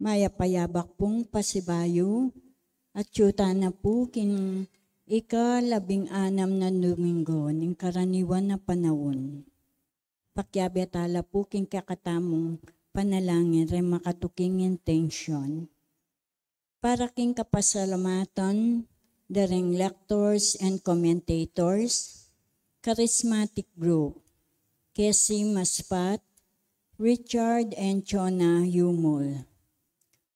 Mayapayabak pong pasibayo at syuta na po kin ika-16 na Domingo ng karaniwan na panahon. Pakyabetala po kin kakatamong panalangin rin makatuking intention. Para king kapasalamatan, daring lectors and commentators, charismatic group, Casey Maspat, Richard and Chona Yumul.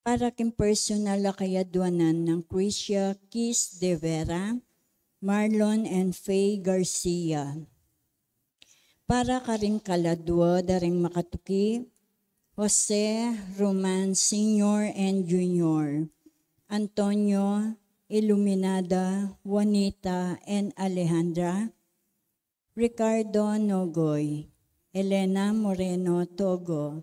Para king personal na kayadwanan ng Chrisia Kiss de Vera, Marlon and Faye Garcia. Para karing kaladwa daring makatuki, Jose Roman Sr. and Jr., Antonio Iluminada, Juanita and Alejandra, Ricardo Nogoy, Elena Moreno Togo,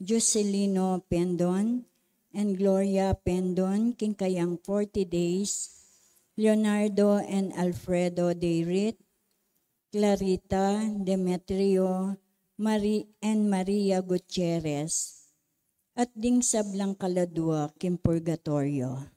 Jocelino Pendon, and Gloria Pendon, kinkayang 40 days, Leonardo and Alfredo Deirit, Clarita Demetrio, and Maria Gutierrez, at ding sablang kaladwa kim purgatorio.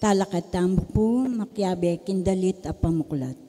Talakatam po makyabe kindalit a pamuklat.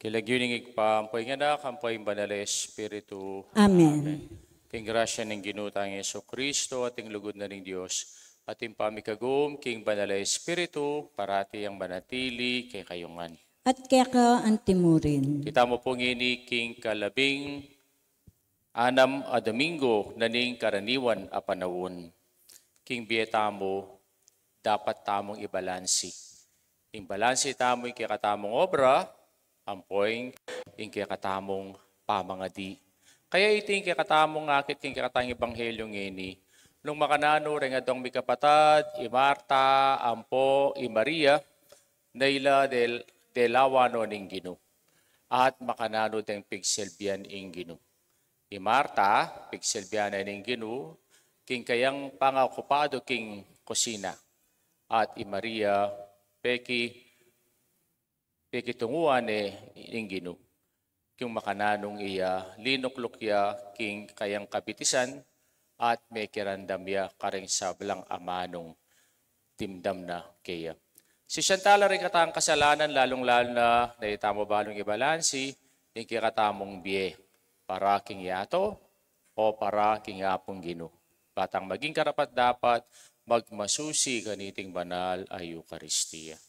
Tilagyuning igpampoy nga na, kampoy banal Espiritu. Amen. King grasya ng ginutang Yeso Kristo, ating lugod na ring Diyos, ating pamikagum, King banal Espiritu, parati ang manatili kay kayungan. At kaya ka antimurin. Kita mo pong ini, King kalabing, anam a Domingo, naning karaniwan a panawon. King bieta mo, dapat tamong ibalansi. King balansi tamo yung kikatamong obra, ampoing, yung kikatamong pamangadi. Kaya ito yung kikatamong akit, yung kikatang Ebanghelyo ngini. Nung makanano, rin adong mi kapatad, i Marta, Ampo, i Maria, naila del lawano ning Gino. At makanano din pigselbian ing Gino. I Marta, pigselbian ning Gino, king kayang pangakupado king kusina. At i Maria, peki tunguan ning Gino. King makananong iya, linuklok ya, king kayang kabitisan, at may kirandam ya, karing sablang amanong timdam na kaya. Si Shantala rin katang kasalanan, lalong-lalo na naitamo balong ibalansi, yung kikatamong biye, para king yato, o para king apong Gino. Batang maging karapat dapat, magmasusi ganiting banal ay Eucharistia.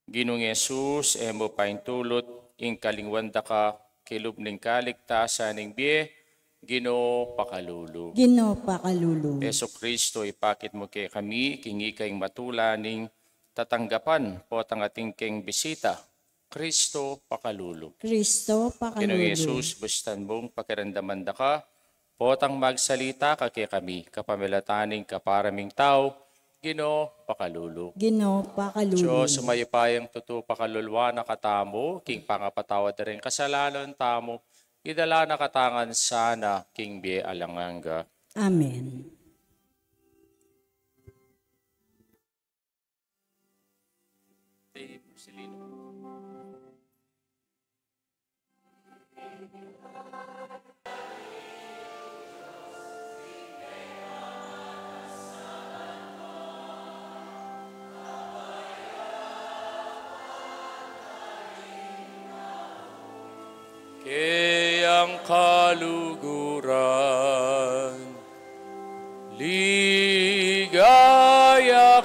Ginong Jesus, emo paintulot, ing kalingwanda ka, kilub ning kaligtasan ning biye, Gino pakalulu. Gino pakalulu. Yeso Kristo, ipakit mo kay kami, kingi kayong matulaning tatanggapan po ang ating king bisita. Kristo pakalulu. Kristo pakalulu. Ginong Jesus, bustan mong pakiramdaman da ka, potang magsalita ka kay kami, kapamilataning kaparaming tao, Gino pakalulu. Gino pakalulu. Diyos, sumayipayang tuto pakalulwa na katamo, king pangapatawad rin kasalanan tamo, idala na katangan sana, king biye alanganga. Amen. Kayang kaluguran, ligaya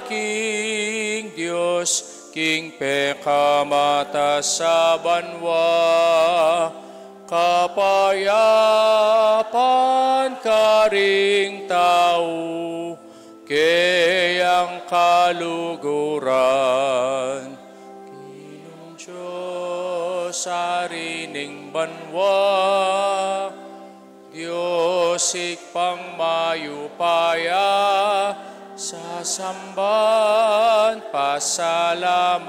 king Diyos, king pekamata sa banwa, kapayapan karing tao, kayang kaluguran, Ginong Diyos sarining banwa, Diyos ikpang mayupaya, sa samban pasalamatan,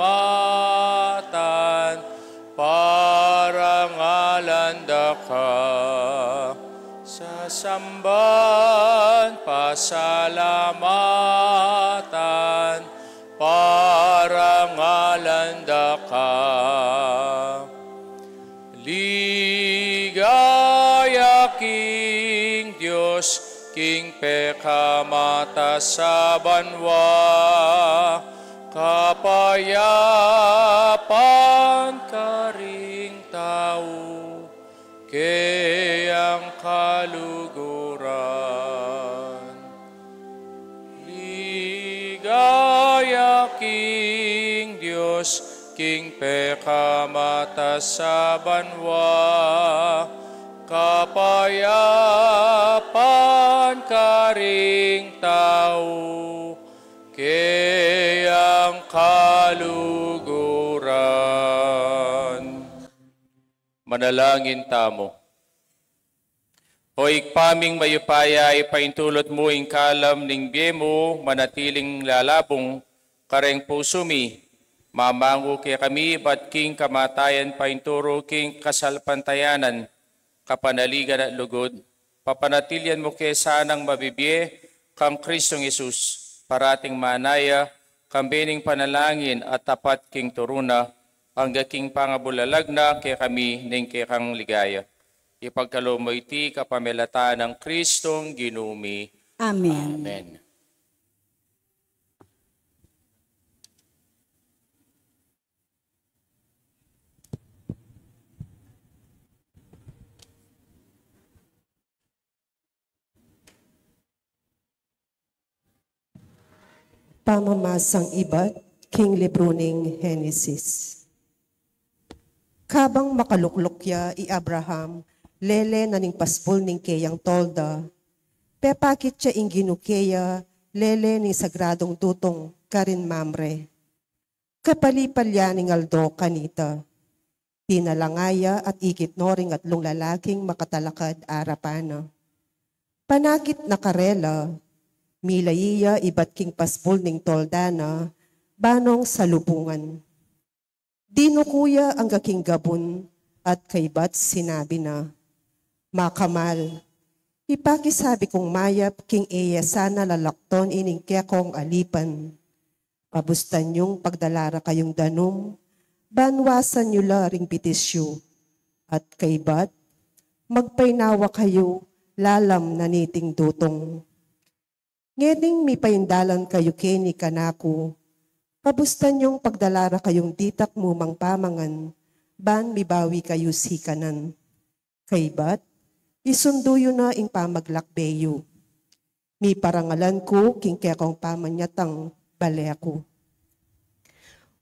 parangalan da ka. Sa samban pasalamatan, parangalan da ka. Ligaya king Diyos, king pekamata sa banwa, kapayapan karing tao, kayang kaluguran. Ligaya king Diyos, king pekamata sa banwa, kapayapan karing tao, kayang kaluguran. Manalangin tamo. O ikpaming mayupaya, ipaintulot mo ing kalam ning biye mo, manatiling lalabong kareng pusumi, mamango kay kami, bat king kamatayan painturo king kasalpantayanan, kapanaligan at lugod, papanatilyan mo kay sanang mabibiye, kang Kristong Jesus, parating manaya, kambining panalangin at tapat king turuna, ang king pangabulalag na kay kami ning kay kang ligaya. Ipagkalomo iti kapamilata ng Kristong ginumi. Amen. Amen. Pamamasang iba't king libruning Henesis. Kabang makaluklukya i Abraham, lele na ning paspol ning keyang tolda, pepakit siya ing ginukeya, lele ning sagradong tutong karin mamre. Kapalipalya ning aldo kanita, tinalangaya at ikit noring at lung lalaking makatalakad arapana. Panakit na karela, milaiya iba't king paspol ning toldana, banong salupungan. Dino kuya ang kaking gabon at kaybat sinabi na, Makamal, ipakisabi kong mayap king eya sana lalakton ining kekong alipan. Pabustan yung pagdalara kayong danom, banwasan nyo la ring pitisyo. At kaybat, magpainawa kayo lalam na niting dutong. Ngeding mi paindalan kayo keni kanako, pabustan yung pagdalara kayong ditak mo mang pamangan, ban mibawi kayo sikanan. Kaybat, isunduyo na ing pamaglakbeyo. Mi parangalan ko king kekong pamanyatang bale ako.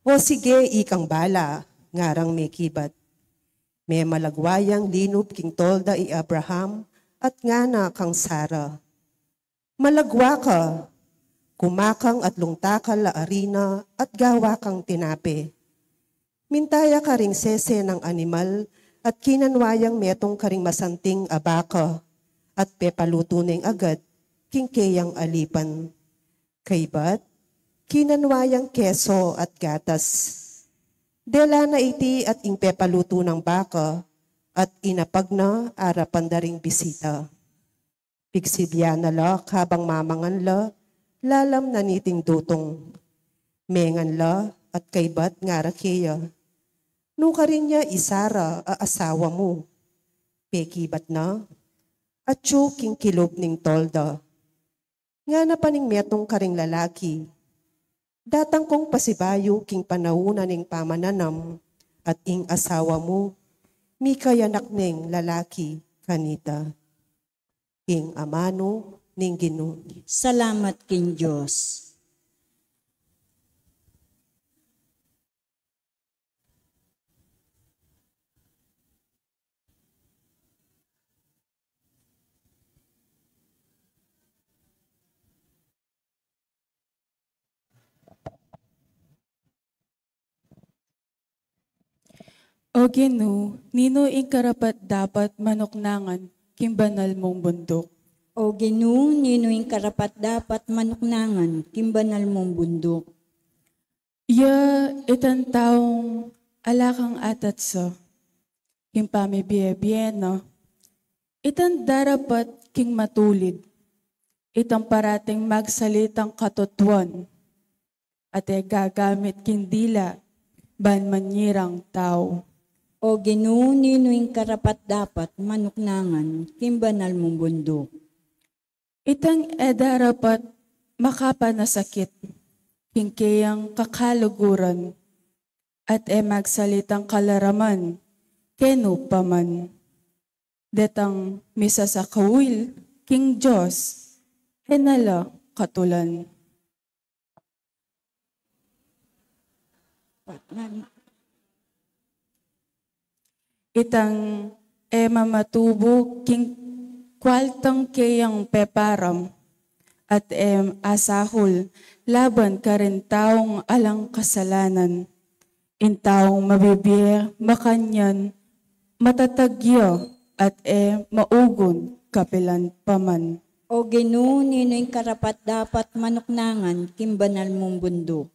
O sige, ikang bala, ngarang may kibat. May malagwayang linop king tolda i Abraham at ngana kang Sara. Malagwa ka, kumakang at lungtakal la arina at gawa kang tinape. Mintaya ka ring sese ng animal at kinanwayang metong karing masanting abaka at pepalutuning agad kingkeyang alipan. Kaybat, kinanwayang keso at gatas. Dela na iti at ing pepaluto ng baka at inapag na arapandaring bisita. Pigsibya na la kabang mamangan la, lalam na niting dutong. Mengan la at kaybat nga rakeya. Nung ka rin niya isara asawa mo. Pekibat na at tsuking kilob ning tolda. Nga na paning metong karing lalaki. Datang kong pasibayo king panahuna ning pamananam at ing asawa mo, mi kayanak ning lalaki kanita. King amano ning Ginoo. Salamat king Diyos. O Ginoo, nino ing karapat dapat manuknangan kimbanal mong bundok. O Ginoo, ninuing karapat dapat manuknangan kimbanal mong bundok. Ya itan taong alakang atatso, king pamibiyebiyeno, itan darapat king matulid, itang parating magsalitang katutuan, at gagamit king dila, ban manyirang tao. O Ginoo, ninuing karapat dapat manuknangan kimbanal mong bundok. Itang darapat makapanasakit, pingkayang kakaluguran, at magsalitang kalaraman, kenu paman. Detang misa sa kawil, king Diyos, henala katulan. Itang mamatubo king kwaltang kayang peparam at asahol laban ka rin taong alang kasalanan. In taong mabibiye makanyan matatagyo at maugon kapilan paman. O Ginoo, ninuing karapat dapat manuknangan kimbanal mong bundok.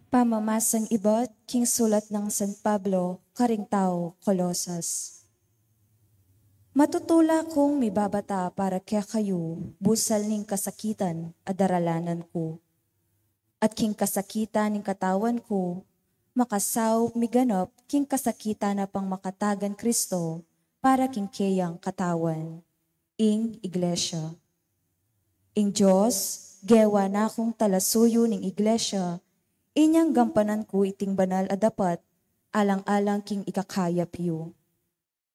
Pamamasang iba't king sulat ng San Pablo, karing tao, Colosas. Matutula kong mibabata para kaya kayo, busal ning kasakitan, adaralanan ko. At king kasakitan ning katawan ko, makasaw miganap king kasakitan na pang makatagan Kristo, para king kayang katawan. ing iglesia. Ing Diyos, gewa na akong talasuyo ning iglesia, inyang gampanan ko iting banal a dapat, alang-alang king ikakayap yu.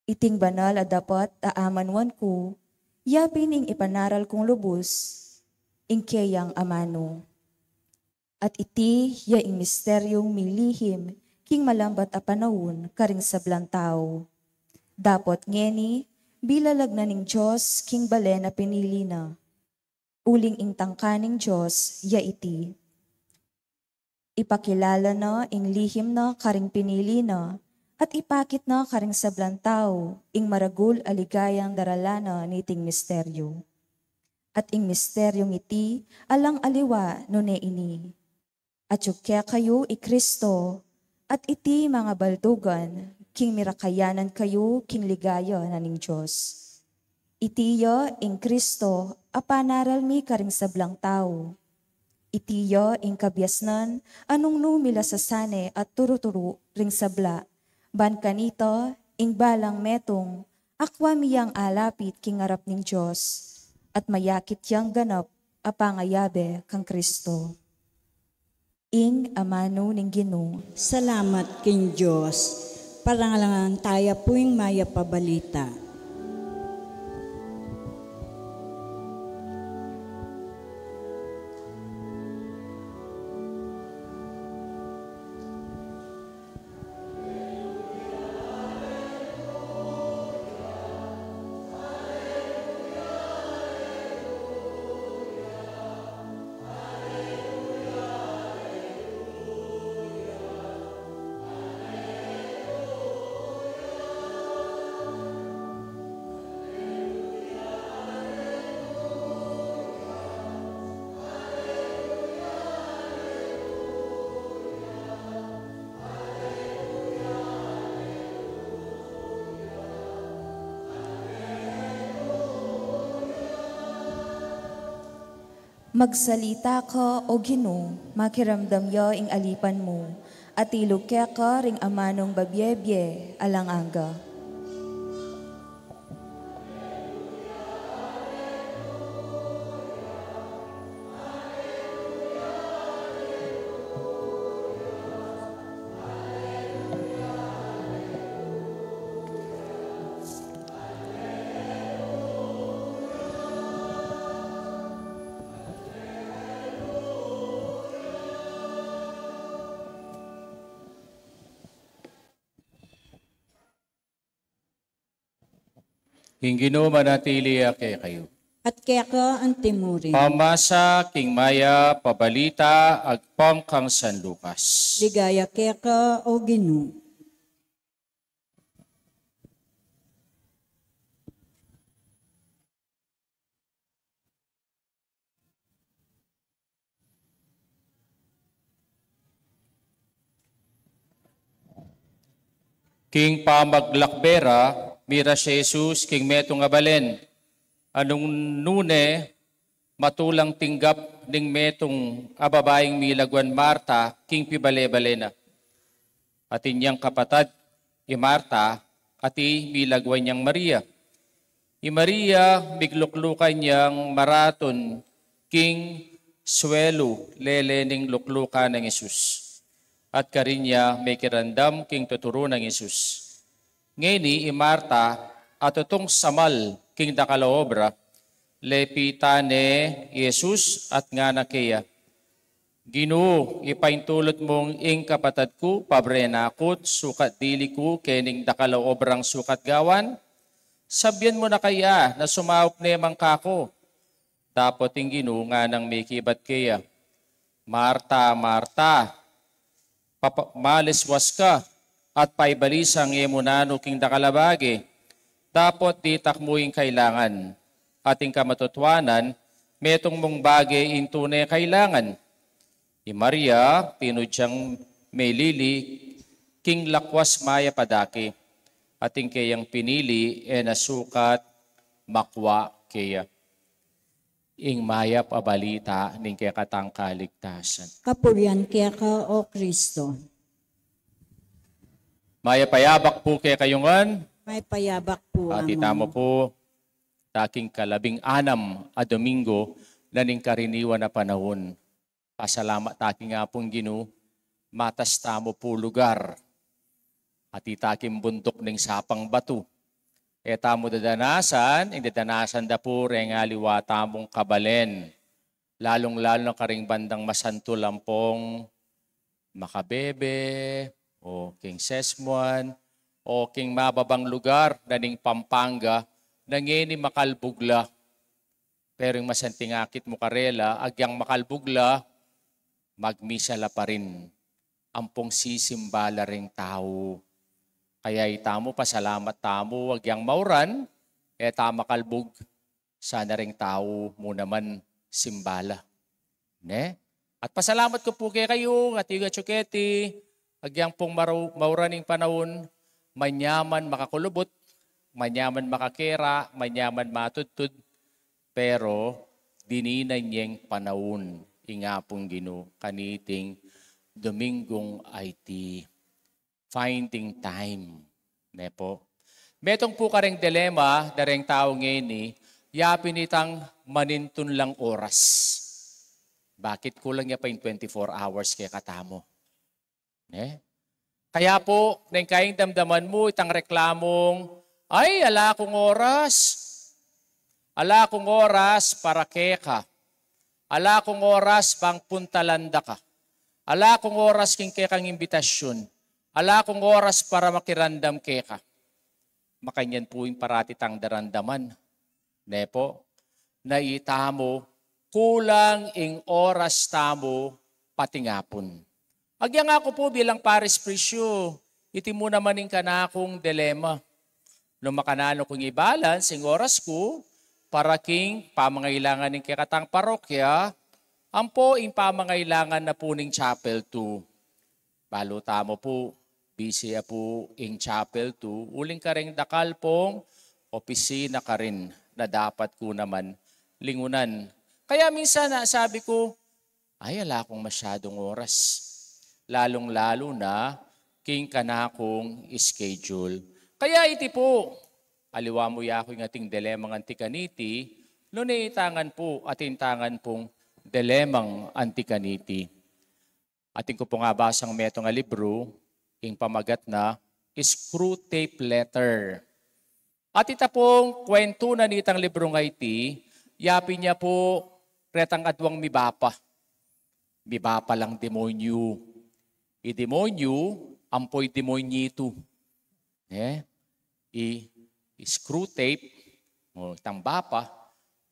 Iting banal a dapat aamanwan ko, yapin ing ipanaral kong lubos, ing kayang amano. At iti ya ing misteryong milihim, king malambat a panahon karing sablang tao. Dapot ngeni, bilalag na ning Diyos, king balen na pinili na. Uling ing tangkaning Diyos, ya iti. Ipakilala na ing lihim na karing pinili na, at ipakit na karing sablang tao, ing maragul aligayang daralana niting misteryo. At ing misteryong iti, alang aliwa nune ini. At yukya kayo i Kristo, at iti mga baldugan, king mirakayanan kayo, king ligaya na ning Diyos. Itiyo ing Kristo, apanaral mi karing sablang tao. Itiyo ing kabyasnan, anong numila sa sane at turo-turo ring sabla. Ban kanito, ing balang metong, akwa miyang alapit king arap ning Diyos, at mayakit yang ganap, apangayabe kang Kristo. Ing amano ning Ginoo. Salamat king Diyos. Parangalangan tayo puing maya pabalita. Magsalita ka o Ginoo, makiramdam yo ing alipan mo, at ilukya ka ring amanong babyebye alang angga. King Ginoo manatili kay kayo. At kaya ka ang timurin. Pamasa King Maya pabalita agpam kang San Lucas. Ligaya kaya ka o Ginoo. King pamaglakbera, mira si Jesus, King metong abalen. Anong nune, matulang tinggap ning metong ababaing milagwan Marta, King pibale-bale na. At inyang kapatad, i Marta, at milagwan niyang Maria. I Maria, migluklukan niyang maraton, King swelo, lele ning lukluka ng Jesus. At karinya may kirandam king tuturo ng Isus. Ngeni, Marta, at itong samal king dakalaobra, lepitane Yesus at nga na kaya. Ginoo, ipaintulot mong ing kapatad ko, pabrenakot, sukat dili ko, kening dakalaobrang sukat gawan. Sabyan mo na kaya na sumawak nemang kako. Tapos ing Ginoo nga nang may kibat kaya. Marta, Marta, maliswas ka at paibalisang emunano king dakalabage, dapat ditak mo yung kailangan. Ating kamatutwanan, metong mong bagay in tunay kailangan. I Maria, tinudyang may lili, king lakwas maya padaki, ating kayang pinili e nasukat makwa kaya. Ing maya pabalita ning kaya katang kaligtasan. Kapurian kaya ka o Kristo. Maya payabak po kaya kayungan. May payabak po At itamo po taking 16 a Domingo na ning karaniwan na panahon. Pasalamat taking nga pong Ginoo, matas tamo po lugar. At itaking bundok ning sapang batu. E tamo dadanasan, ang dadanasan da po rin nga liwata mong kabalen. Lalong-lalo na karing bandang masanto lampong Makabebe, o King Sesmuan, o King mababang lugar na ning Pampanga, nangini makalbugla. Pero yung masantingakit mo karela, agyang makalbugla, magmisala pa rin. Ampong sisimbala ring tao. Kaya itamo, pasalamat tamo, agyang mauran, tama kalbug, sana ring tao mo naman simbala. Ne? At pasalamat ko po kayo, at yung Chuketi, agyang pong mauraning panahon, manyaman makakulubot, manyaman makakera, manyaman matudtud, pero dininan niyang panahon, inga pong Ginoo, kaniting Domingong IT, finding time. Ne po. Metong po kareng dilema, dareng tao ngayon yapin itang manintun lang oras. Bakit kulang niya pa yung 24 hours kaya katamo? Ne? Kaya po, nang kayang damdaman mo, itang reklamong, ay, ala akong oras. Ala akong oras para keka. Ala akong oras pang puntalanda ka. Ala akong oras king kekang imbitasyon. Ala akong oras para makirandam keka. Makanyan po yung paratitang darandaman. Ne po, naitamo, kulang ing oras tamo patingapon. Agyang ako po bilang Paris Presyo, iti mo naman ing kanakong dilema. No makanano kong i-balance ing oras ko para king pamangailangan ng kikatang parokya, ampo ing pamangailangan na po ning chapel 2. Balo tamo po, busy po ing chapel 2, uling ka ring dakal pong opisina ka rin na dapat ko naman lingunan. Kaya minsan sabi ko, ay ala akong masyadong oras. Lalong-lalo na king kanakong schedule. Kaya iti po, aliwa mo ya ako yung ating dilemang antikaniti, no naitangan po ating tangan pong dilemang antikaniti. Ating ko po nga basang metong nga libro, ing pamagat na Screwtape Letter. At ita pong kwento na nitang libro nga iti, yapin niya po retang adwang mibapa. Mibapa lang demonyo. I-demonyo, ampoy demonyito. I-screwtape, itang bapa,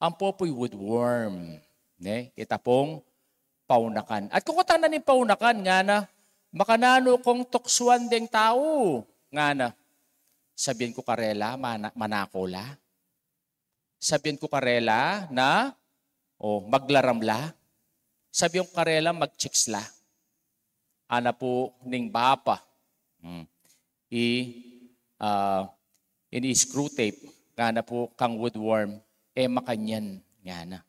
ampoy woodworm. Ita pong paunakan. At kung katanan ni paunakan, nga na, makanano kong tuksuan ding tao. Nga na, sabihin ko karela, manakola. Sabihin ko karela na, maglaramla. Sabihin ko karela, magchiksla. Ana po ning bapa. Ini-screwtape. Nga na po kang woodworm. Makanyan. Nga na.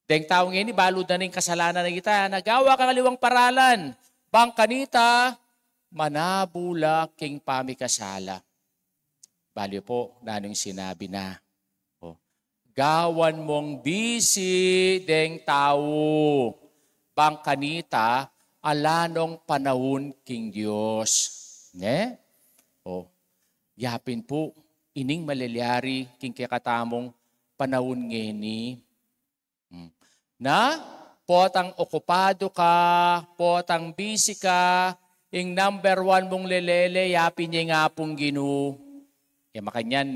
Deng tao ngayon, balod na ning kasalanan na kita. Nagawa kang aliwang paralan. Bang kanita, manabula king pamikasala. Baliw po, nanong sinabi na. Gawan mong busy deng tao. Bang kanita, alanong panahon king Diyos. Yapin po, ining malilyari king kakatamong panahon ngeni. Na, potang okupado ka, potang busy ka, ing number 1 mong lelele, yapin niya nga pong Ginoo. Makanyan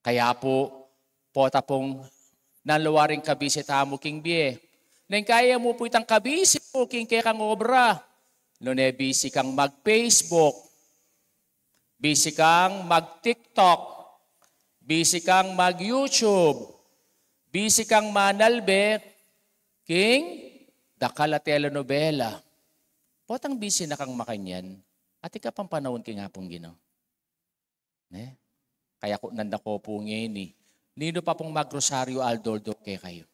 Kaya po, pota pong naluwaring kabisi tamo king biye. Nang kaya mo po itang kabisi po king kaya kang obra. Nung busy kang mag-Facebook, busy kang mag-TikTok, busy kang mag-YouTube, busy kang manalbe, king dakala telenovela. Potang busy na kang makanyan, at ika pang panahon king hapong Ginoo. Kaya ko nanda ko po ngayon Nino pa pong magrosaryo aldoldo kay kayo.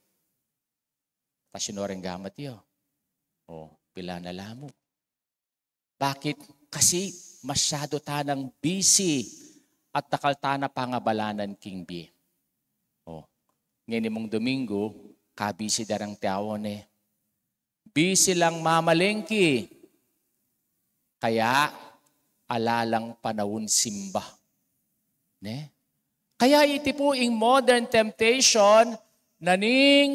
Pasinoring gamat yo. Pila na lamo. Bakit? Kasi masyado tanang busy. at takaltana pangabalanan king bi. O, ngayon mong Domingo, kabisi darang tiawon eh. Bisi lang mamalengki. Kaya, alalang panahon simba. Ne? Kaya iti po ing modern temptation, naning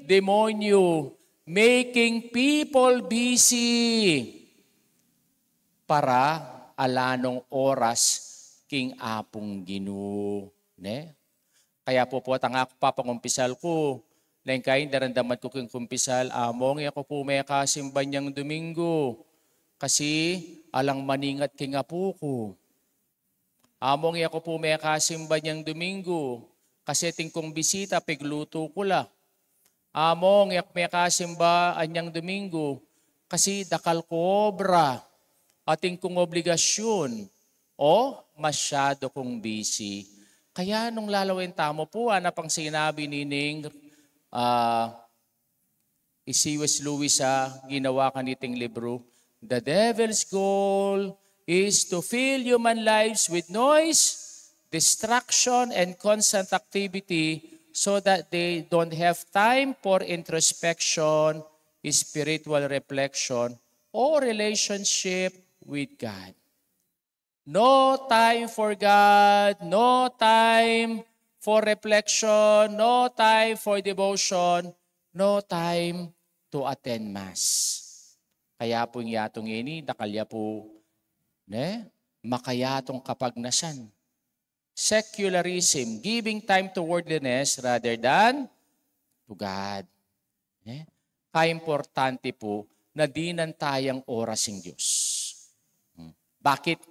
demonyo, making people busy para alanong oras king apong Ginoo. Ne? Kaya po tanga ko papangumpisal ko, lain kain darandaman ko king kumpisal, among ako po may kasimban niyang Domingo, kasi alang maningat king apo ko. Among ako po may kasimban niyang Domingo, kasi tingkong bisita, pigluto ko la. Among yak may kasimba anyang Domingo, kasi dakal kobra, ating kong obligasyon, o masyado kong busy. Kaya nung lalawin tamo po, pang sinabi nining C.S. Lewis sa ginawa kaniting libro, the devil's goal is to fill human lives with noise, distraction, and constant activity so that they don't have time for introspection, spiritual reflection, or relationship with God. No time for God, no time for reflection, no time for devotion, no time to attend Mass. Kaya po yung yatong ini, nakalya po, makayatong kapagnasan. Secularism, giving time to worldliness rather than to God. Kaya-importante po na dinan tayang orasing Diyos. Bakit?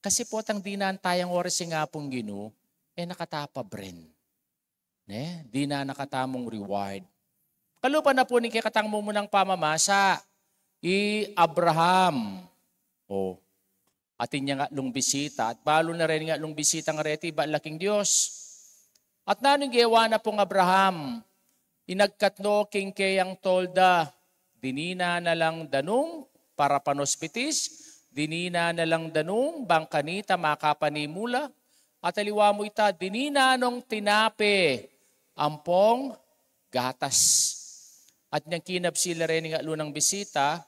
Kasi po tang dinan tayang orasing nga pong Ginoo, nakatapab rin. Di na nakatamong reward. Kalupa na po ni kikatang mo munang pamamasa, Abraham, atin niya nga lung bisita, at balo na rin nga lung bisita nga reti, ba laking Diyos. At nanong gawa na pong Abraham, inagkatno king kayang tolda, dinina na lang danong para panospitis, dinina na lang danong bangkanita makapanimula, at aliwa mo ita, dinina nung tinape, ampong gatas. At niyang kinab sila rin nga lo ng bisita,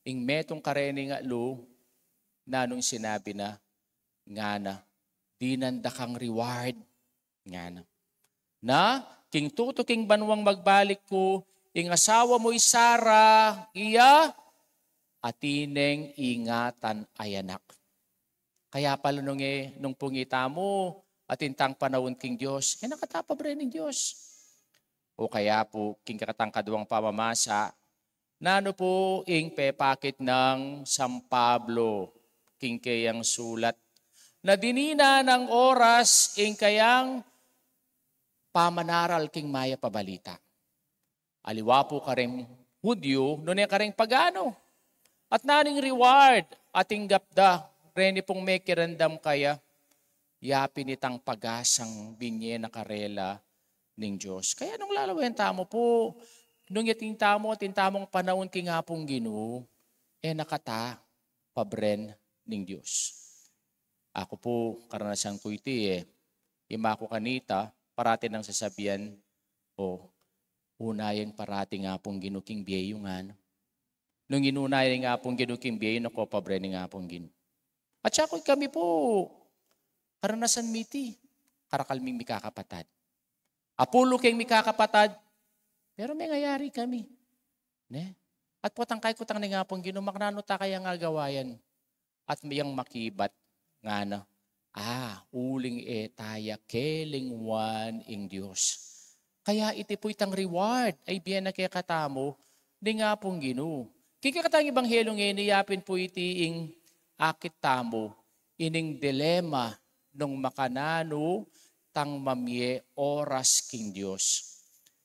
ing metong kareni nga lo, nanong sinabi na, nga na, dinanda kang reward, nga na. Na, king tuto king banwang magbalik ko, ing asawa mo'y Sara, iya, atineng ingatan ayanak. Kaya pala nung pungita mo, atintang panahon king Diyos, nakatapab rin ng Diyos. O kaya po, king kakatang kaduwang pamamasa, nano po ing pepakit ng San Pablo, king kayang sulat, na dinina ng oras ing kayang pamanaral king maya pabalita. Aliwa po ka rin Hudyo, noon ka rin pagano. At naning reward, ating gapda, reni pong may kirandam kaya, yapin itang pagasang binye na karela ng Diyos. Kaya nung lalawin tamo po, nung yating tamong panahon king hapong Ginoo, nakata pabren ng Diyos. Ako po, karanasan ko iti ima ko kanita, parati nang sasabihan, unayan parati nga pong ginuking biyayo nga. Nung inunayan nga pong ginuking biyayo, nako pabren nga pong Ginoo. At saka kami po, karanasan miti, karakalming mikakapatad. Apulo kayong mikakapatad, pero may ngayari kami. At po tangkay ko tang nga pong Ginoo, maknano ta kaya nga gawayan. At mayang makibat nga na, uling taya, keling one ing Diyos. Kaya iti po itang reward, ay biyan na kaya katamo, di nga pong Ginoo. Kikakatang Ebanghelyo ngayon, iyapin po iti ing akit tamo, ining dilema nung makanano, tang mamye oras king Diyos.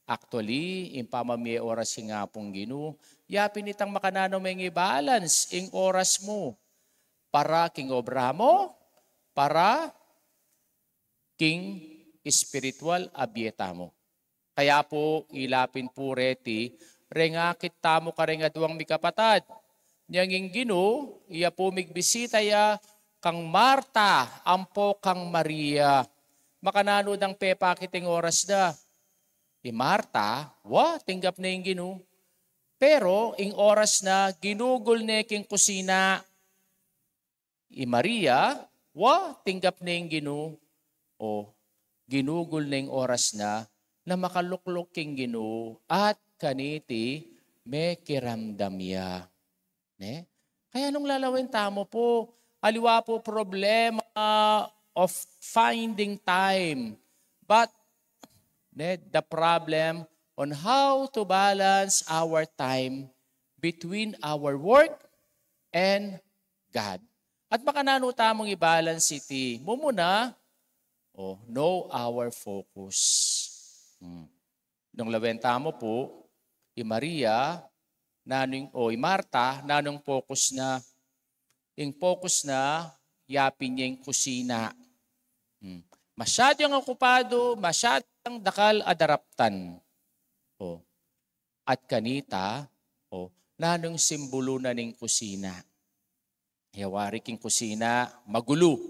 Actually, in pamamye oras king nga pong Ginoo, yapin itang makanano may balance ing oras mo. Para king obra mo, para king spiritual abyeta mo. Kaya po, ilapin po reti, rengakit tamo ka rin nga duwang mikapatad. Niyanging Ginoo, iya po migbisita ya, kang Marta, ampo kang Maria. Makanano ng pepakiting oras na. Marta, tinggap na yung Ginoo. Pero, ing oras na, ginugol na yung kusina. Maria, tinggap na yung Ginoo. Ginugol na yung oras na makaluklok king Ginoo at kaniti may kiramdam ya. Ne? Kaya nung lalawin tamo po, aliwa po problema of finding time. But the problem on how to balance our time between our work and God. At baka nano tamong i-balance iti. Mumuna, know our focus. Nung lawenta mo po, Maria, Marta, nanong focus na, yapin niya yung kusina. Masyadong okupado, masyadong dakal adaraptan. At kanita, nanong simbolo na ng kusina. Yawari king kusina, magulo.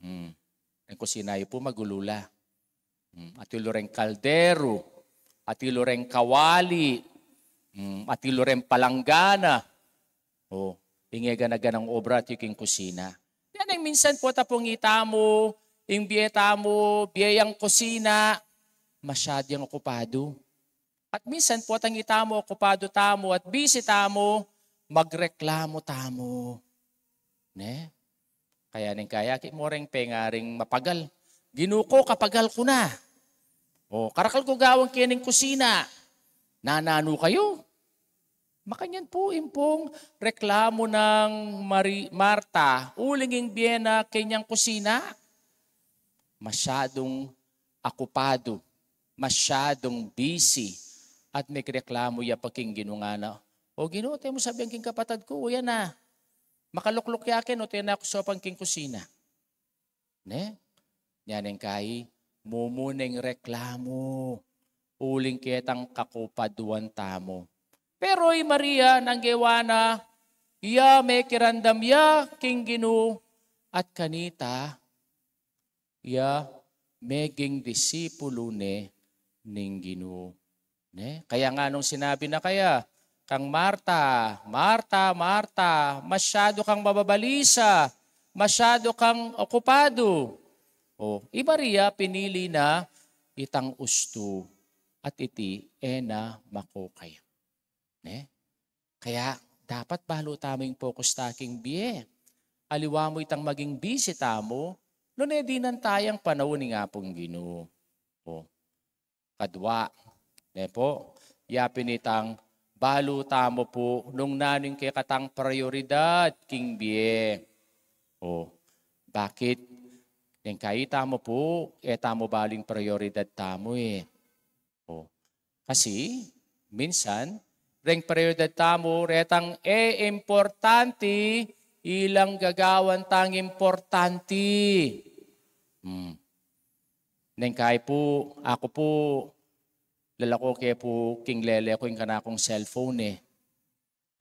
Ang kusina po magulula. At ilureng kaldero, at ilureng kawali, at ilureng palanggana. Ingega na ganang obra at yung kusina. Yan ang minsan po tapong itamo, yung biyetamo, biyayang kusina, masyadong okupado. At minsan po tang itamo, okupado tamo, at busy tamo, magreklamo tamo. Ne? Kaya ning kaya, moreng pengaring mapagal. Ginuko, kapagal ko na. Karakal ko gawang kining kusina. Nanano kayo? Makanyan po impong reklamo ng Marta, ulinging biyena kanyang kusina. Masyadong akupado, masyadong busy, at may reklamo ya pagking ginungana. Ginoo, tayo mo sabi ang king kapatad ko, yan na. Makaluklok yakin, tayo na ako sa pangking kusina. Ne? Yan ang kay, mumuneng reklamo, uling kitang kakupaduan tamo. Pero Maria, nanggewa na, may kirandam king Ginoo, at kanita, meging disipulo ning Ginoo. Ne? Kaya nga nung sinabi na kaya, kang Marta, masyado kang mababalisa, masyado kang okupado. Maria pinili na itang usto at iti na makukay. Ne? Kaya dapat balo taming focus taking biye. Aliwa mo itang maging busy tamo, dinan tayang panahon ni nga pong Ginoo. Kadwa, yapin itang balo tamo po nung naning kay katang prioridad king biye. Bakit? Yung kaita mo po, tamo baling prioridad tamo Kasi, minsan, reng prioridad tamo, retang importante, ilang gagawan tang importante. Neng kay po, ako po, lalako kaya po, king lele ko yung kanakong cellphone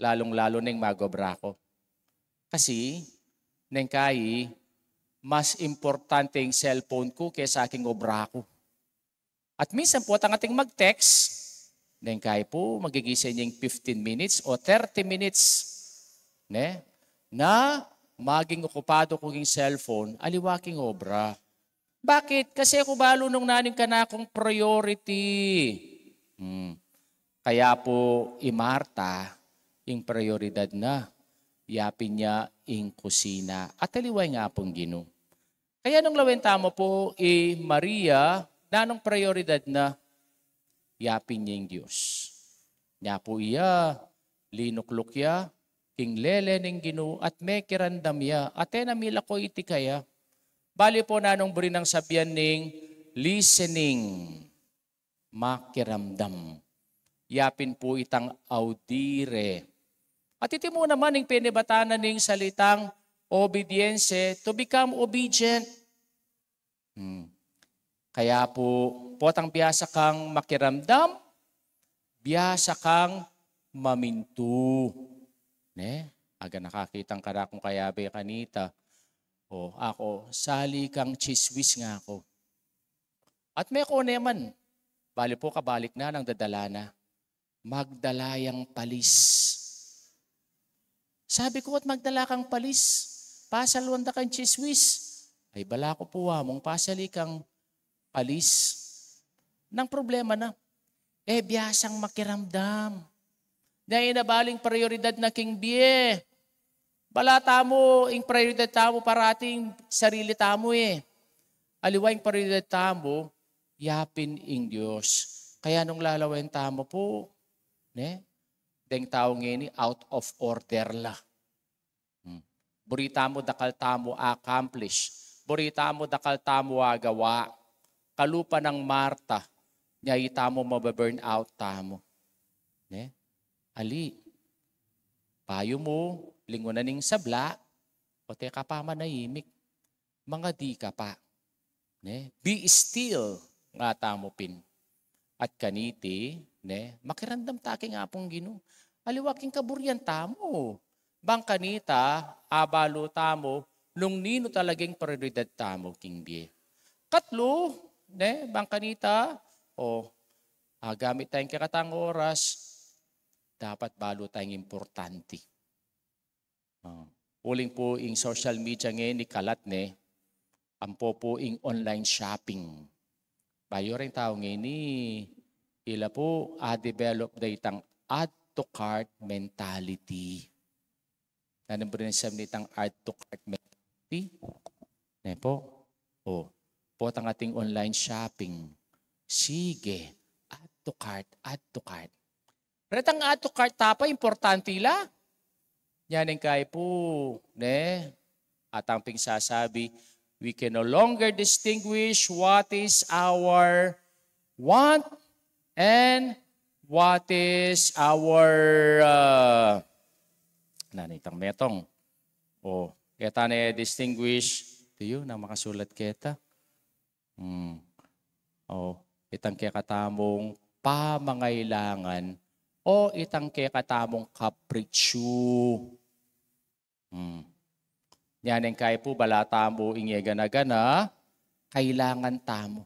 Lalong-lalo neng magobra ko. Kasi, neng kay, mas importante yung cellphone ko kaysa aking obra ko. At minsan po, ang ating mag-text, neng kay po, magigising niyang 15 minutes o 30 minutes na maging okupado ko yung cellphone, aliwaking obra. Bakit? Kasi ako balo nung naning kanakong priority. Kaya po, Marta, yung prioridad na. Yapin niya yung kusina. At aliway nga pong Ginoo. Kaya nung lawenta mo po, Maria, nanong prioridad na? Yapin niya yung Diyos. Niya po linuklok ya, king lele ng Ginoo, at may kirandam ya, at namila ko iti kaya. Bali po nanong buri ng sabihan ng listening, makiramdam. Yapin po itang audire. At iti mo naman yung pinibatanan ng salitang obedience, to become obedient. Kaya po, potang biyasa kang makiramdam, biyasa kang mamintu. Aga nakakitang karakong kayabe kanita. Ako, sali kang chiswis nga ako. At may ako naman, bali po kabalik na ng dadala na, magdalayang palis. Sabi ko, at magdala kang palis, pasalwanda kang chiswis. Ay bala ko po mong pasali kang palis. Nang problema na, biyasang makiramdam. Na inabaling prioridad na king bie. Balata mo, ing prioridad tamo parating sarili tamo Aliwang prioridad tamo, yapin ing Diyos. Kaya nung lalawain tamo po, deng tao ngini, out of order la. Burita mo dakal tamo accomplish. Burita mo dakal tamo agawa. Kalupa ng Marta, niya itamo mababurn out tamo. Ali, payo mo, lingunan ning sabla, o teka pa manahimik, mga di ka pa. Be still, nga tamo pin. At kaniti, makirandam taking apong Ginoo. Aliwaking kaburyan tamo. Bang kanita, abalo tamo, nung nino talagang prioridad tamo, king bie. Katlo, bang kanita, gamit tayong kakatang oras, dapat balo tayong importante. Uling po ing social media ngayon ni kalat ampo po ing online shopping. Bayo rin tao ngayon ni ila po develop da itang add to cart mentality. Nanan po rin sa itang add to cart mentality. Po tang ating online shopping. Sige, add to cart, add to cart. Retang add to cart tapa, importante la. Yan ang kaya po, at ang pingsasabi, we can no longer distinguish what is our want and what is our nanitang metong. Keta na distinguish tiyo na makasulat keta. Itang kekatamong pamangailangan o itang kekatamong kapritsyo. Yan ang kaya po balata mo ingegana-gana, kailangan tamo.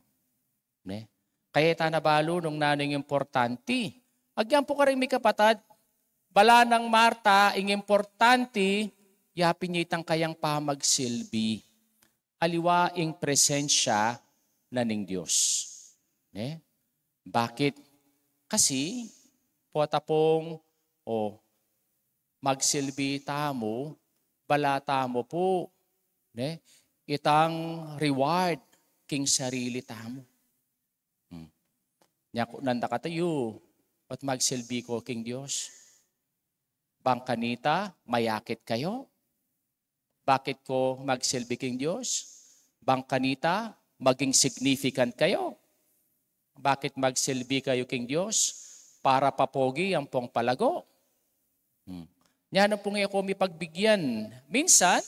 Kaya tanabalo nung nanong importante. Agyan po ka rin may kapatad, bala ng Marta, ing importante, yapin niya itang kayang pamagsilbi. Aliwa ing presensya na ning Diyos. Bakit? Kasi, potapong magsilbi tamo, balata mo po, itang reward king sarili tamo. Nyako nanda ka tayo, at magsilbi ko king Diyos. Bang kanita, mayakit kayo? Bakit ko magsilbi king Diyos? Bang kanita, maging significant kayo? Bakit magsilbi kayo king Diyos? Para papogi ang pong palago. Yan ang pong ako may pagbigyan. Minsan,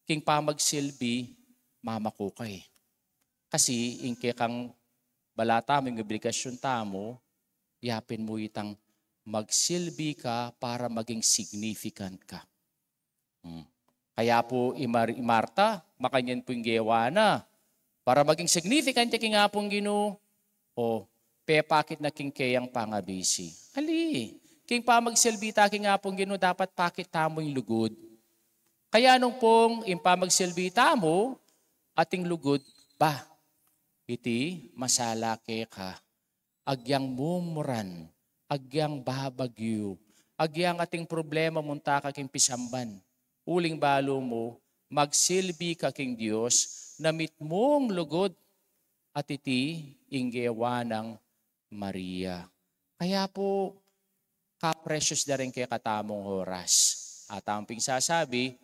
king pamagsilbi, mamakukay. Kasi, inke kang balata, may obligasyon tamo, yapin mo itang magsilbi ka para maging significant ka. Kaya po, Marta, makanyan po yung gewa na. Para maging significant yung nga pong Ginoo, pakit na king kayang pangabisi. Ali, king pamagsilbi taking nga pong Ginoo, dapat pakit tamo yung lugod. Kaya nung pong impamagsilbi tamo, ating lugod, iti masalake ka, agyang mumuran, agyang babagyo, agyang ating problema munta ka king pisamban. Uling balo mo, magsilbi ka king Diyos, namit mong lugod, at iti inggewa ng Maria. Kaya po, ka-precious na rin kaya katamong oras. At ang pingsasabi,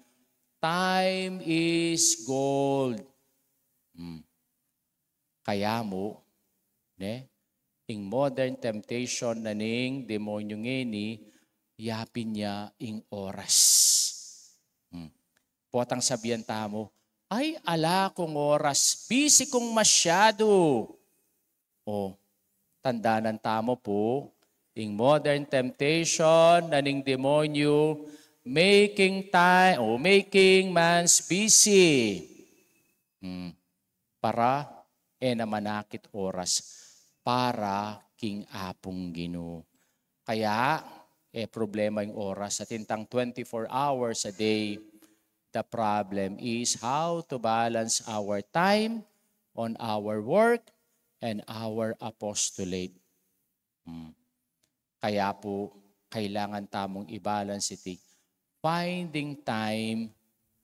time is gold. Kaya mo, ing modern temptation na ning demonyo ngeni, yapin niya ing oras. Potang sabihan tamo, ay ala kong oras, busy kong masyado. Tandanan tamo po, ing modern temptation na ning demonyo, making time o making man's busy. Para namanakit oras para king apong Ginoo. Kaya problema yung oras sa tintang 24 hours a day. The problem is how to balance our time on our work and our apostolate. Kaya po, kailangan tamong i-balance iti finding time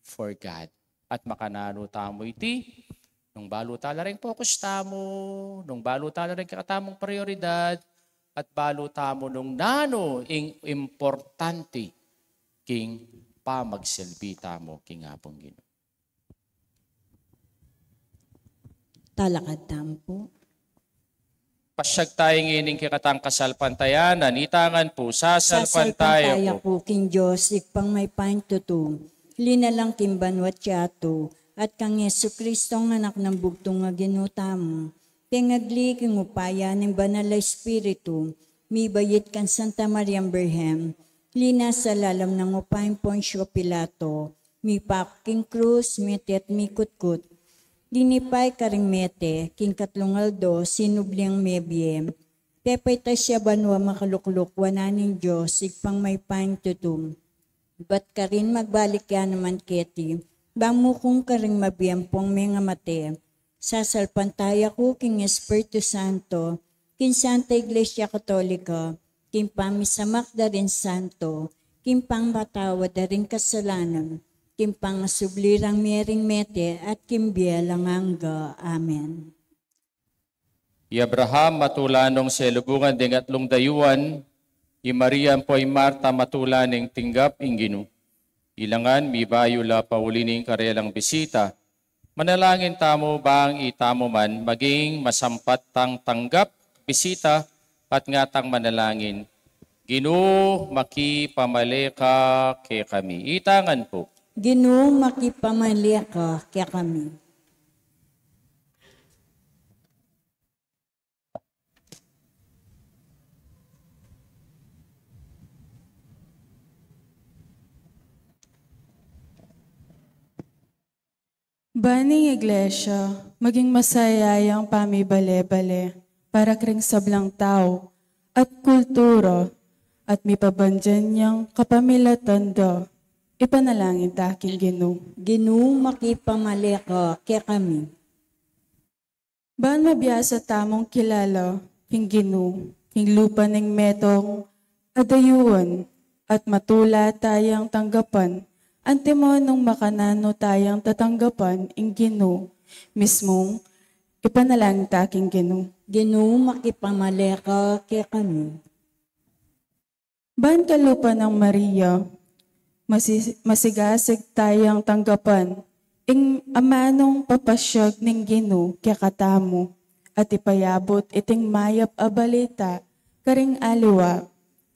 for God. At makanano tamo iti, nung balo tala rin focus tamo, nung balo tala rin kakatamong prioridad, at balo tamo nung nano ing importante king pamagsilbi tamo king apong Ginoo. Talakad tampo. Pasyag tayong ining kikatang kasalpantayan, nanitangan po, sasalpantaya po. King Diyos, ikpang may paintutum, linalang kimbanwat yato, at kang Yesu Kristong anak ng bugtong nga ginutamo, pengagli king upaya ng banal na Espiritu, mibayit kan Santa Maria Birhem, lina sa lalam ng upayang Poncio Pilato, mi paking krus, miti at mi kutkut, dinipay karing mete, king katlungaldo, sinubliang mebiem, tepay ta siya banwa makalukluk, wananing Diyos, ikpang may paintutum, ba't ka rin magbalik yan naman keti, bamu kong karing mabiyempong mga mate, sasalpantaya ko king Espiritu Santo, king Santa Iglesia Katolika, king pamisamak da rin Santo, king pangbatawad da rin kasalanan, king pangasublirang mering mete at king bielang hangga. Amen. I Abraham matulanong sa lubungan ding atlong dayuan, i Maria po ay Marta matulaning tinggap ing Ginoo. Ilangan mi bayo la paulining karelang bisita. Manalangin tamo bang itamo man maging masampat tang tanggap bisita at ngatang manalangin. Ginoo makipamaleka ke kami. Itangan po. Ginoo makipamaleka kaya kami. Baning Iglesia, maging masayayang pamibale-bale para kring sablang tao at kultura at mipabandyan niyang kapamilatanda. Ipanalangin ta aking Ginoo. Ginoo makipamaleka kaya kami. Baan mabiyasa tamong kilala, king Ginoo, king lupa ng metong adayuan at matula tayang tanggapan, antimo nung makanano tayang tatanggapan ing Ginoo, mismong ipanalangin ta aking Ginoo. Ginoo makipamaleka kaya kami. Baan kalupa ng Maria, masigasig tayang tanggapan, ing amanong papasyag ng Ginoo kaya katamo, at ipayabot iting mayap a balita, karing aliwa,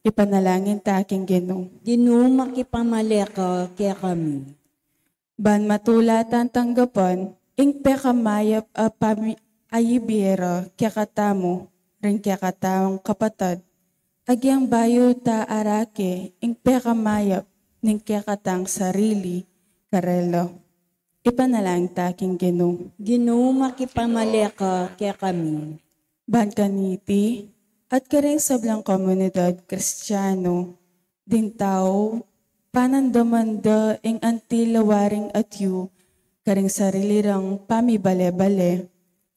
ipanalangin ta aking Ginoo. Ginoo makipamaleka kaya kami. Ban matulatan tanggapan, ing pekamayap a ayibira kaya katamo, ring kaya katawang kapatad, agyang bayo ta arake, ing pekamayap, ning kaya katang sarili, karelo. Ipanalangin ta aking Ginoo. Ginoo makipamaleka kaya kami. Ban kaniti, at karing sablang komunidad Kristiyano, din tao, panandamanda ing antilawaring at yu, karing sarilirang pamibale-bale,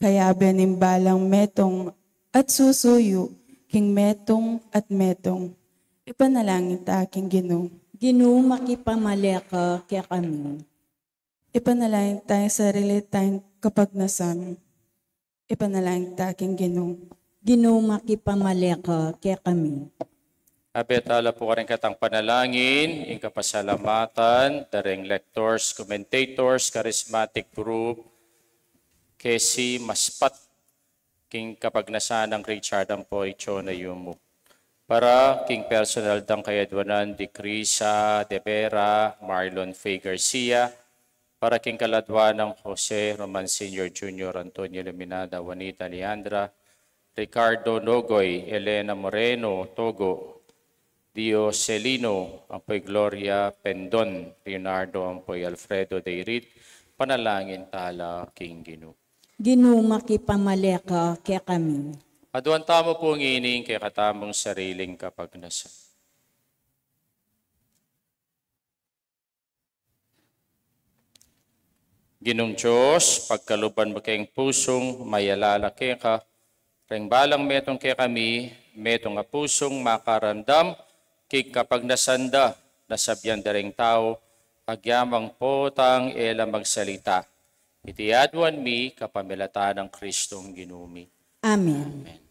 kaya benimbalang metong at susuyo, king metong at metong. Ipanalangin ta aking Ginoo. Ginoo makipamaleka kaya kami. Ipanalangin tayo sarili tayong kapagnasan. Ipanalangin ta aking Ginoo. Ginoo makipamaleka kaya kami. Abetala po ka rin katang panalangin, ing kapasalamatan, daring lectors, commentators, charismatic group, kesi maspat, king kapagnasan ng Richard ang po icho na yumo. Para king personal dang kayadwanan di Crisa, De Vera, Marlon Faye Garcia, para king kaladwa ng Jose Roman Sr. Jr., Antonio Luminada, Juanita Leandra, Ricardo Nogoy, Elena Moreno, Togo, Dio Celino, Ampoy Gloria Pendon, Leonardo Ampoy Alfredo Deirit, panalangin tala King Gino. Ginuma kipamaleka kaya kami. Aduan tamo po ang ining kay katamong sariling kapagnasan. Ginong Diyos, pagkaluban mo kayong pusong mayalalaki ka, reng balang metong kay kami, metong nga pusong makarandam, kay kapag nasanda, nasabyan daring tao, agyamang potang ela magsalita. Itiadwan mi kapamilata ng Kristong ginumi. Amen. Amen.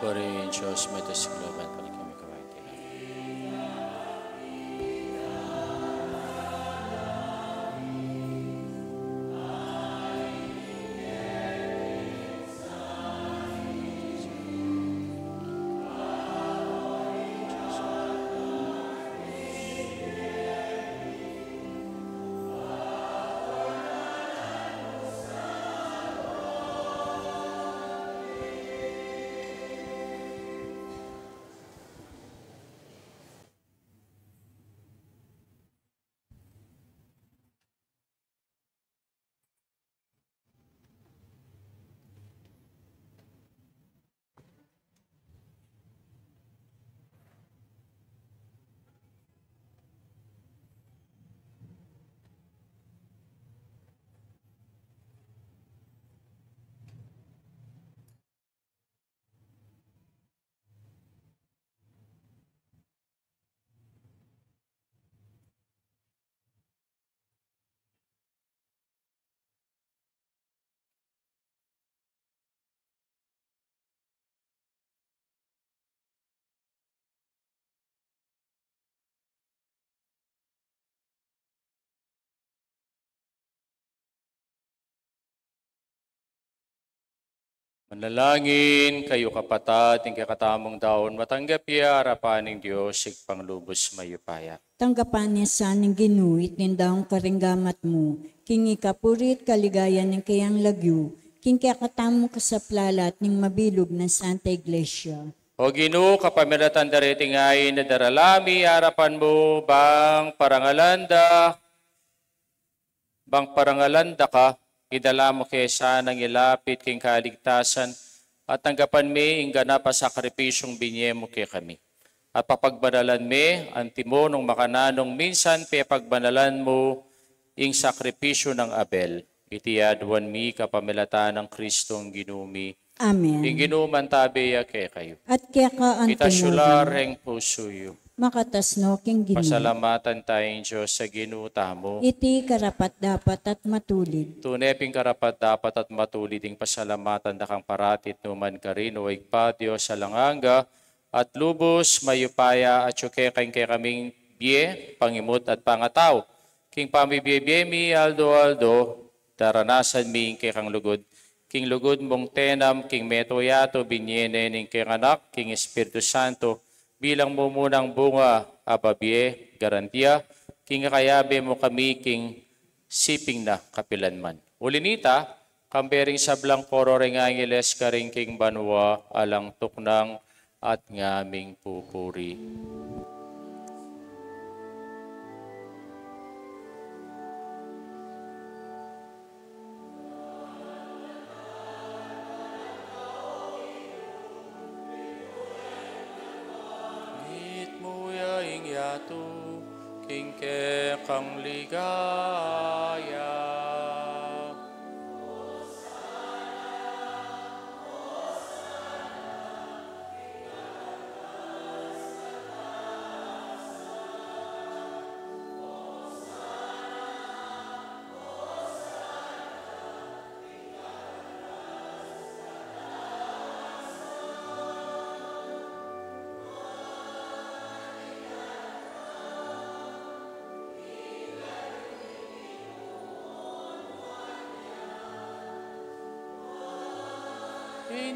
Purihin Diyos, may tasiglaban pa rin kami kawain tila. Manalangin kayo kapatat, ng kakatamong daon, matanggap iya harapan ng Diyos, panglubos mayupaya. Tanggapan niya sa ning ginuit nindaong karinggamat mo, king ikapurit kaligayan ng kayang lagyo, king kakatamo kasaplalat ning mabilog ng Santa Iglesia. O Ginoo, kapamilatan darating ay na daralami, harapan mo, bang parangalanda ka, idala mo kesa nang ilapit king kaligtasan, at tanggapan mi ingga pa sakripisyong binye mo kay kami. At papagbanalan mi, antimo nung makananong minsan, pagbanalan mo ing sakripisyo ng Abel. Itiadwan mi kapamilatan ng Kristong ginumi. Amen. Ing ginuman tabiya kay kayo. At kaya ka Itasyular heng pusuyo. makatasno king Ginoo. Pasalamatan tayong Diyos sa ginutamo. Iti karapat dapat at matulid. Tuneping karapat dapat at matulid ing pasalamatan na kang paratit numan ka rin o igpa Diyos sa langanga at lubos mayupaya at syuke kay kaming biye, pangimut at pangataw. King pamibiyebye mi aldo daranasan mi kay kang lugod. King lugod mong tenam, king metoyato binyene ning king anak, king Espiritu Santo, bilang mo munang bunga, ababye, garantiya, king kayabe mo kami, king siping na kapilanman. Ulinita, kambering sablang kororeng angeles karing king banwa, alang tuknang at ngaming pupuri. Yato, kingke kang ligaya.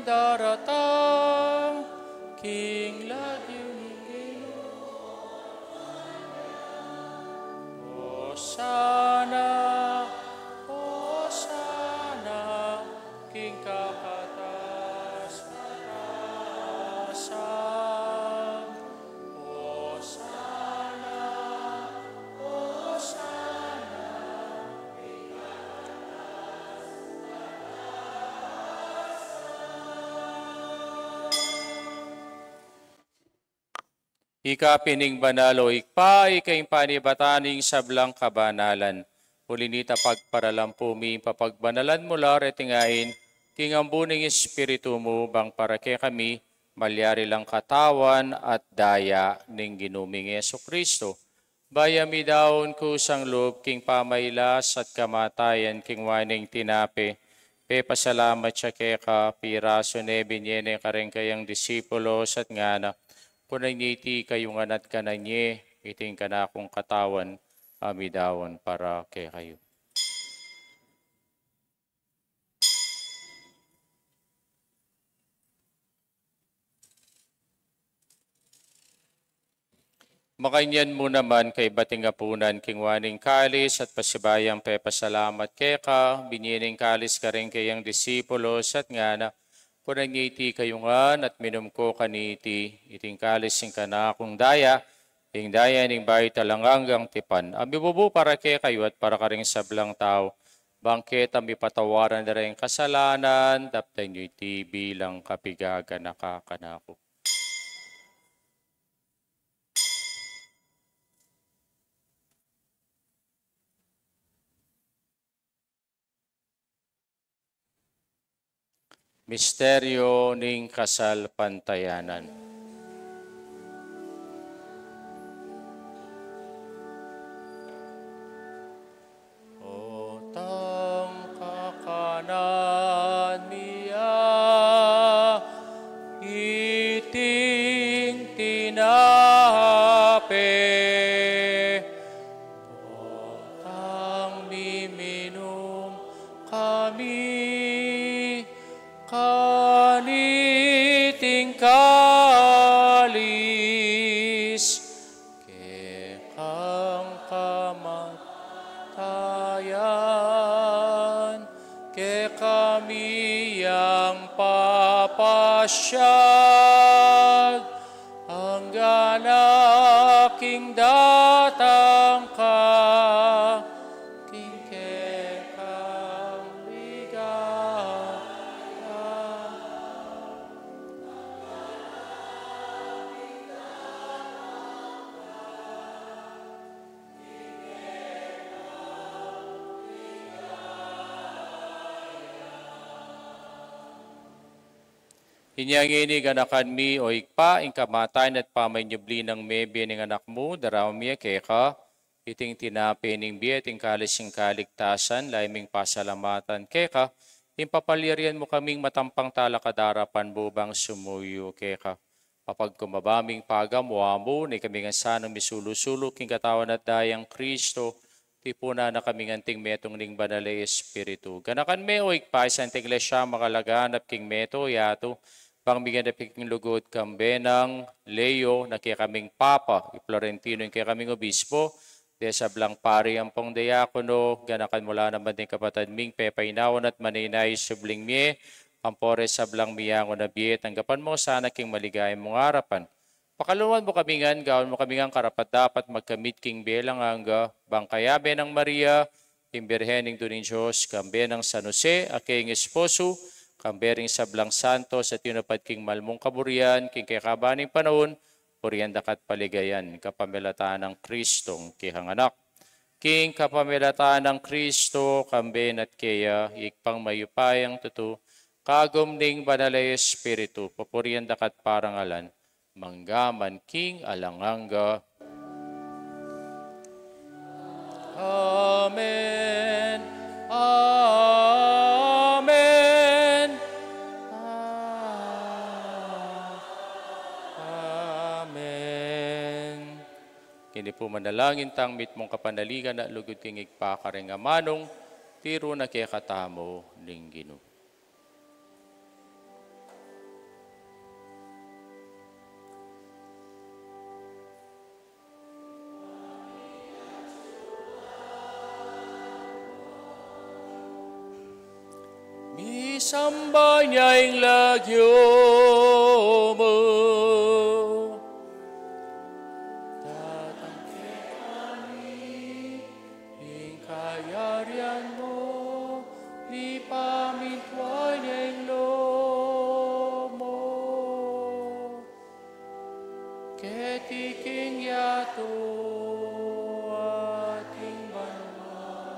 Daratang king laging Hosana, Hosana, king kakatas-katasan. Hosana, Hosana, king Ikapining banalo, ikpa, ikaing panibataning sablang kabanalan. Ulinita pagparalampumi, papagbanalan mula retingain, kingambuning espiritu mo, bang para kay kami, malyari lang katawan at daya ning ginuming Yesukristo. Bayami daon kusang loob, king pamaylas at kamatayan, king waning tinape, pasalamat siya kay ka, piraso nebinyene kareng kayang disipulos at ngana, kunay iti kayong anat ka na nye, iting ka na akong katawan, amidawon para kay kayo. Makainyan mo naman kay bating apunan, kingwaning kalis at pasibayang pasalamat kay ka, binyining kalis ka rin kayang disipulos at ngana, kunang iti kayungan at minum ko kaniti, iting kalis sing kana akong daya, ing daya ning bayi talanganggang tipan. Amibubu para kay kayo at para ka rin sablang tao, bangket ang ipatawaran na rin kasalanan, daptay nyo iti bilang kapigaga nakakanako. Misteryo ning kasal pantayanan. O tang kakanan niya, iting tinape, o tang miminum kami, kami ang papasyag, hanggang aking datang ka, kingkekang ligaya. Hinyangini ganakan mi o ikpa, ing kamatayan at pamanyubli ng mebe ng anak mo, darawmiya keka, iting tinapi ning biya, iting kalising kaligtasan, laiming pasalamatan keka, impapalirian mo kaming matampang talakadarapan bubang sumuyo keka. Papag kumabaming pagamwa mo, ni kaming sanang misulusulo, king katawan at dayang Kristo, tipuna na kaming anting metong ning banalay Espiritu. Ganakan me o ikpa, isang iglesia makalaganap king meto, yato, pangbigan na piking lugod kambe ng Leo na kaya kaming Papa, Florentino yung kaya kaming Obispo, de sa blang pari ang pong diakono, ganakan mula naman din kapatid ming pepainawan at maninay subling miye, pampore sa blang miyango na biye, tanggapan mo sana king maligayang mong harapan. Pakaluan mo kami ngan, gawin mo kami ngan karapat dapat magkamit king belang hangga, bangkayabe ng Maria, imbirhening dunin Diyos, kambe ng San Jose, aking esposo, kambering sa blang santos at yunapad king malmong kaburian, king kakabaning panahon, puriyan dakat paligayan, kapamelataan ng Kristong kihanganak. King kapamelataan ng Kristo, kamben at kaya, ikpang mayupayang tutu, kagom ning banalay Espiritu, papuriyan dakat parangalan, manggaman king alanganga. Amen. Amen. Amen. Kini po manalangin tang mit mong kapanaligan na lugod king igpakaring amanong, tiro na kaya katamo ning Ginoo. Samba niya'y lagyo mo, tatangke kami, ing kayarian mo, di pamitway niya'y lomo, ketiking yato, ating banwa,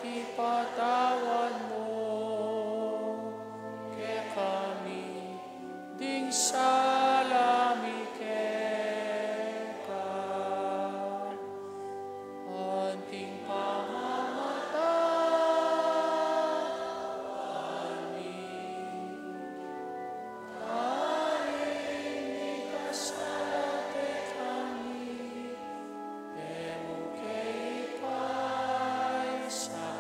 ipatawan mo ke kami ding salami keka anting pamamatay amin ikasalate kami emo kay ipay sa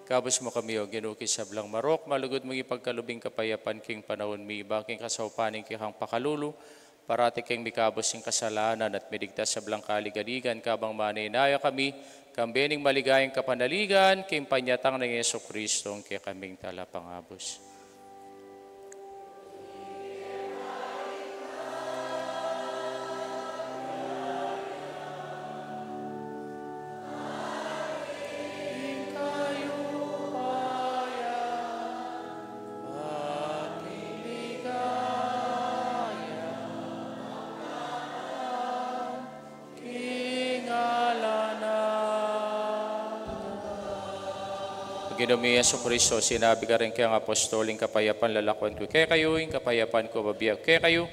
kabos mo kami o ginuki sa blang marok, malugod mong ipagkalubing kapayapan king panahon mi iba, king kasaupaning kihang pakalulu, parati king mikabos king kasalanan at midigtas sa blang kaligaligan, kabang maninaya kami, kambening maligayang kapanaligan, king panyatang ng Yeso Kristo, kaya kaming talapangabos. Ginoong Yesu Kristo, sinabi ka rin kayang apostoling kapayapan lalakwan ko. Kaya kayo yung kapayapan ko babiyag. Kaya kayo,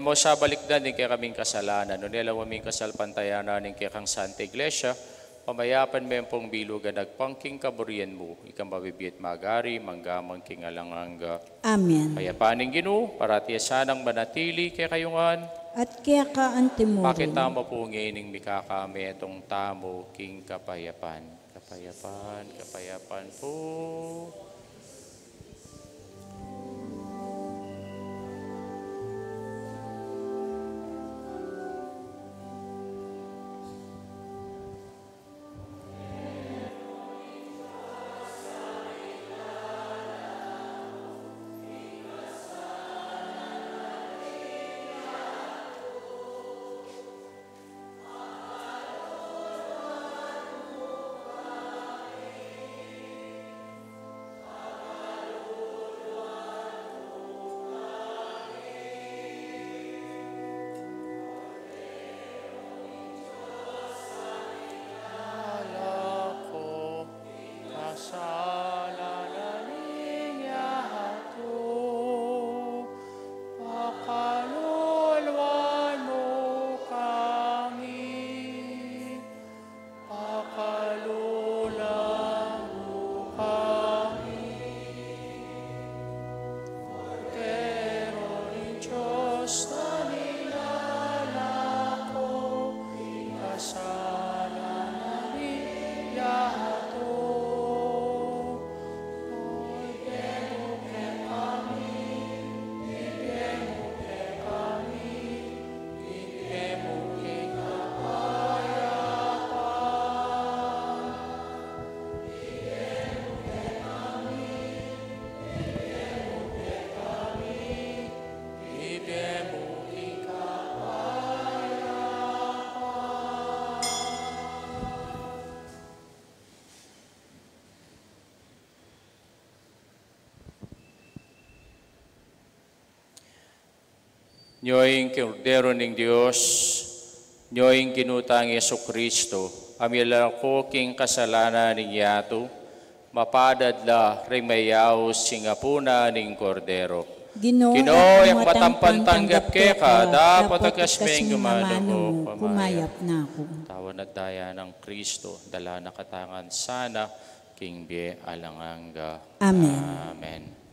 mo sa balikdan din kaya kaming kasalanan. Nunila aming kasalpantayanan din kaya kang Santa Iglesia. Pamayapan mo yung pong bilugan, nagpangking kaburian mo. Ikang mabibiyat magari, manggamang kingalanganga. Amen. Payapaning Ginoo, paratiya sanang manatili kaya kayungan. At kaya ka antimurin. Pakita mo po ngayon mikakami itong tamo king kapayapan. Kapayapan, kapayapan po. Nyoing Kordero ng Diyos, nyoing kinutang Yesu Kristo, amila ko king kasalanan ng yato, mapadadla rimayaw singapuna ng Kordero. Ginoo, yung matampantanggap ka, dapat agkasmeng gumano ko, kumayap na ako. Tawan at daya ng Kristo, dala na katangan sana, king bie alanganga. Amen. Amen.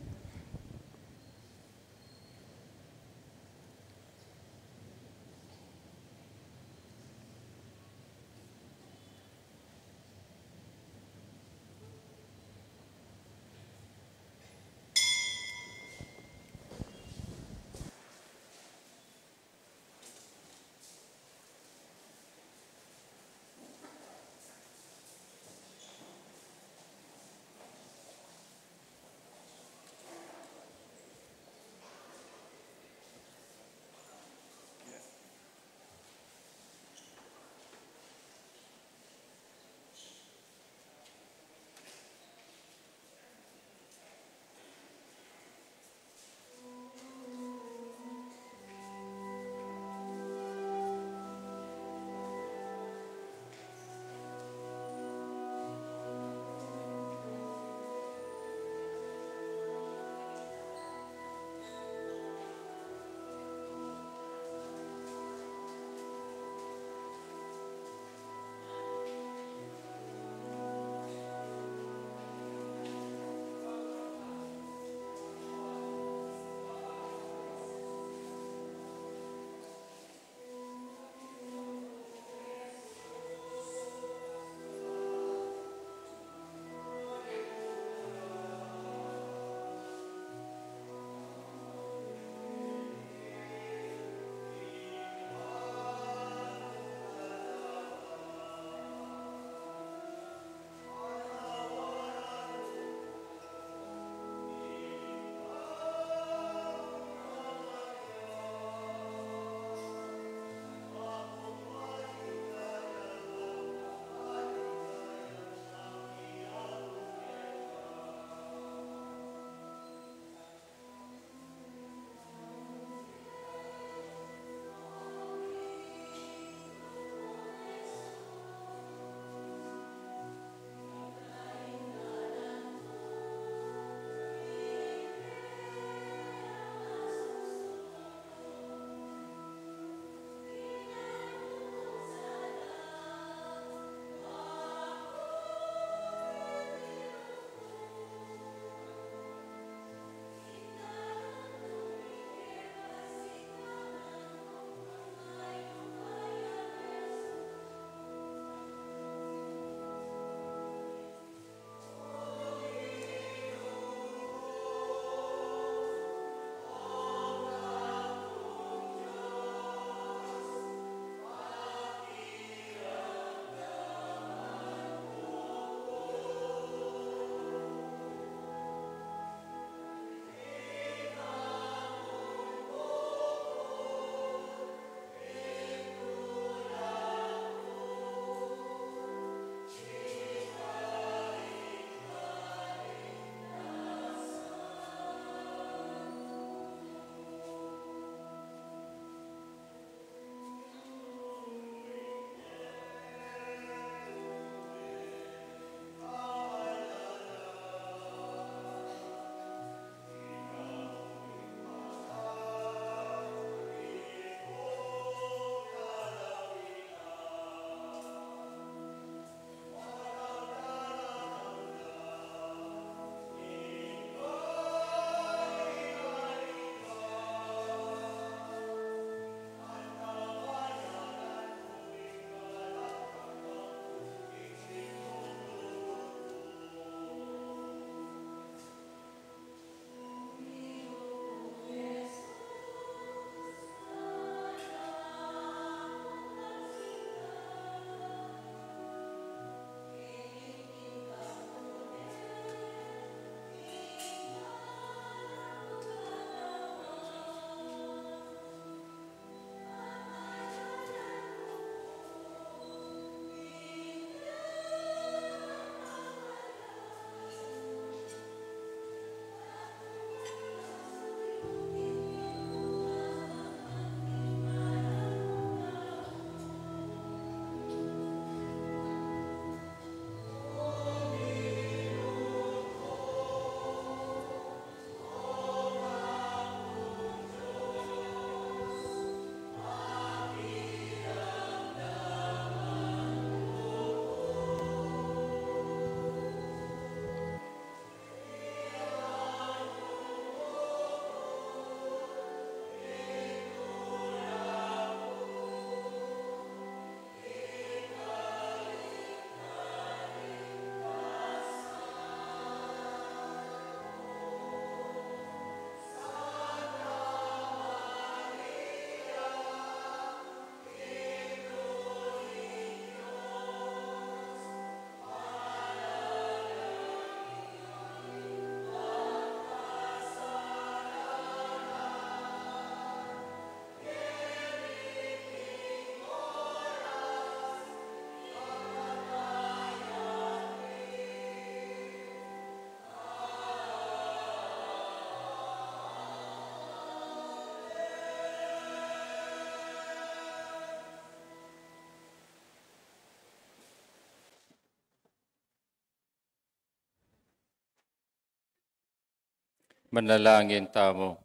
Manalangin tamo.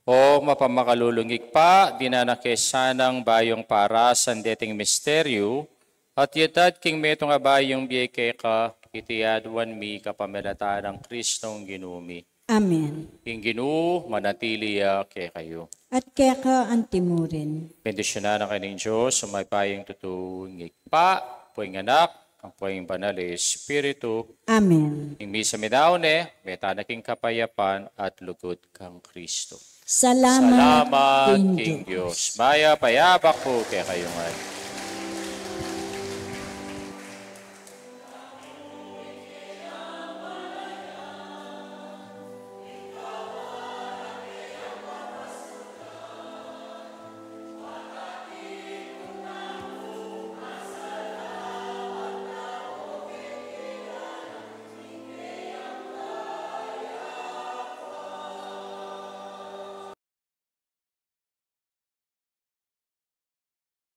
O mapamakalulungig pa, dinanakesanang bayong para sa dating misteryo, at yatad king metong abayong biyeke ka, itiyadwan mi kapamilata ng Kristong ginumi. Amen. King Ginu, manatiliya kay kayo. At kaya ka ang timurin. Bendisyonan ng kanyang Diyos, sumaypayang tutungig pa, puwing anak, ang puwing banal Espiritu, Amen. ing misa midaone, metanaking kapayapan at lugod kang Kristo. Salamat, Salamat, King King Diyos. Diyos. Maya payabak po kay kayong